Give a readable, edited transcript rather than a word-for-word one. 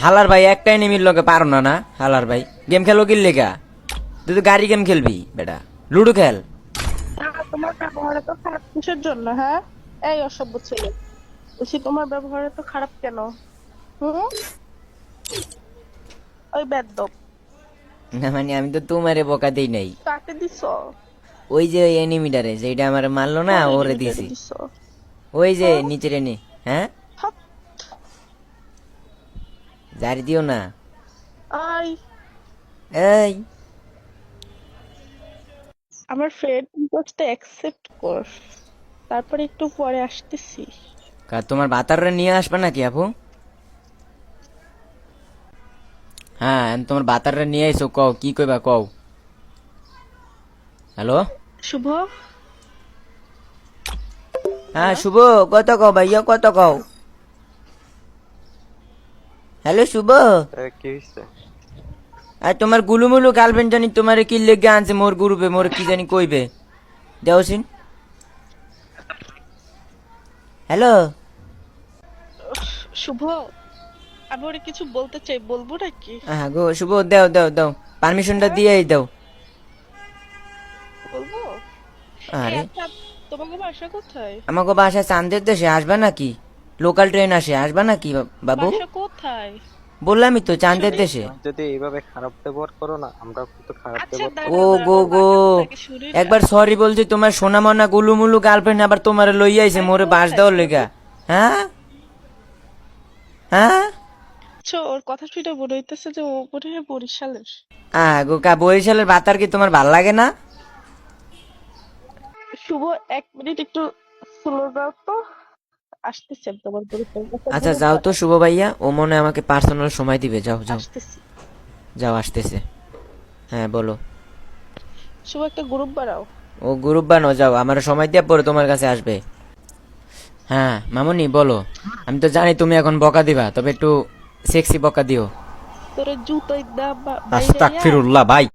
হালার ভাই একটাই নিমির লগে পারো না না হালার ভাই গেম খেলো কি লেগা তুই তো গাড়ি গেম খেলবি বেটা লুডো খেল। তোমার ব্যবহার এত খারাপ কিসের জন্য? হ্যাঁ, এই অসভ্য ছেলে, বলছি তোমার ব্যবহার এত খারাপ কেন? হুম, ওই বেদ্যপ না মানে আমি তো তোমারে বকা দেই নাই, কাকে দিছো? ওই যে ওই এনিমিটারে যেটা আমার মারলো না কোন ওরে এনিমিটারে দিছি। দিছো? ওই যে হ্যাঁ? নিচের এনে হ্যাঁ হাত। জারি দিও না। আই, এই আমার ফ্রেন্ড রিকোয়েস্টটা অ্যাকসেপ্ট কর, তারপরে একটু পরে আসতেছি। তোমার বাতাররে নিয়ে আসবে নাকি আপু? হ্যাঁ আমি তোমার বাতাররে নিয়ে আইসো, কও কি কইবা কও। হ্যালো শুভ, হ্যাঁ হ্যালো, শুভ, কত কও ভাইয়া কত কও। হ্যালো শুভ, কি হইছে? আর তোমার গুলুমুলু গার্লফ্রেন্ড জানি তোমার কি লেগে আনছে মোর গ্রুপে, মোর কি জানি কইবে দেওসিন। হ্যালো শুভ, আমি ওরে কিছু বলতে চাই, বলবো নাকি? হ্যাঁ গো শুভ, দাও দাও দাও, পারমিশনটা হ্যাঁ, দিয়েই দাও। বলবো। এই আরে আচ্ছা, তোমাকে বাসা কোথায়? আমাকে বাসা চান্দের দেশে আসবা নাকি? লোকাল ট্রেন আসে আসবা নাকি বাবু? বাসা কোথায়? বললামই তো চান্দের শুনি। দেশে। তুমি যদি এইভাবে খারাপ ব্যবহার করো না, আমরা কিন্তু খারাপ আচ্ছা, ব্যবহার দাঁড়া ও করবো। দাঁড়া, গো আমার গো, বাসা কোথায় শুনি না। একবার সরি বলছি, তোমার সোনা মনা গুলুমুলু গার্লফ্রেন্ড আবার তোমার লইয়া আইছে আরে মোরে বাস কোথায় দেওয়ার শুনি? লেগা। হ্যাঁ হ্যাঁ আচ্ছা, ওর কথা শুনে মনে হইতেছে যে ও মনে হয় বরিশালের। গো কা বরিশালের বাতার কি তোমার ভাল লাগে না? শুভ, 1 মিনিট একটু স্লো দাও তো, আসতেছি আমি তোমার বরিশালের কাছে, আচ্ছা গ্রুপ যাও তো বানাই। শুভ ভাইয়া, ও মনে হয় আমাকে পার্সোনাল সময় দিবে, যাও যাও আসতেছি। যাও আসতেছে। হ্যাঁ বলো। শুভ, একটা গ্রুপ বানাও। ও গ্রুপ বানো, যাও আমার সময় দিয়ে পরে তোমার কাছে আসবে। হ্যাঁ মামুনি বলো, আমি তো জানি তুমি এখন বকা দিবা, তবে একটু সেক্সি বকা দিও। তোর জুতোই না বাইরে আইয়া আস্তাগফিরুল্লাহ ভাই।